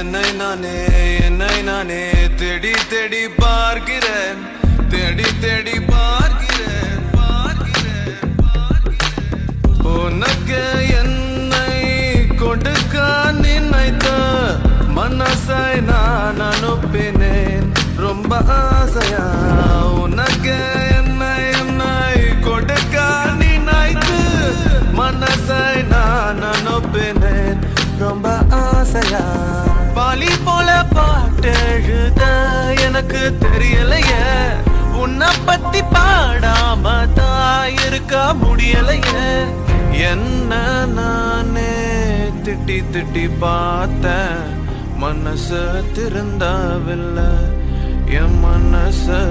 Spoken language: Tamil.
என்னை நானே தேடி தேடி பார்க்கிறேன் தேடி தேடி பார்க்கிறேன் உனக்கு என்னை கொடுக்க நினைத்த மனசை நான் அனுப்பினேன் ரொம்ப ஆசையா உனக்கு என்னை கொடுக்க நினைத்து மனசை நான் அனுப்பினேன் ரொம்ப ஆசையா பாலி போல பாட்டு எழுத எனக்கு தெரியலையே உன்னை பத்தி பாடாம தான் இருக்க முடியலையே என்ன நானே திட்டி திட்டி பார்த்தேன் மனசு திருந்தவில்லை என் மனசு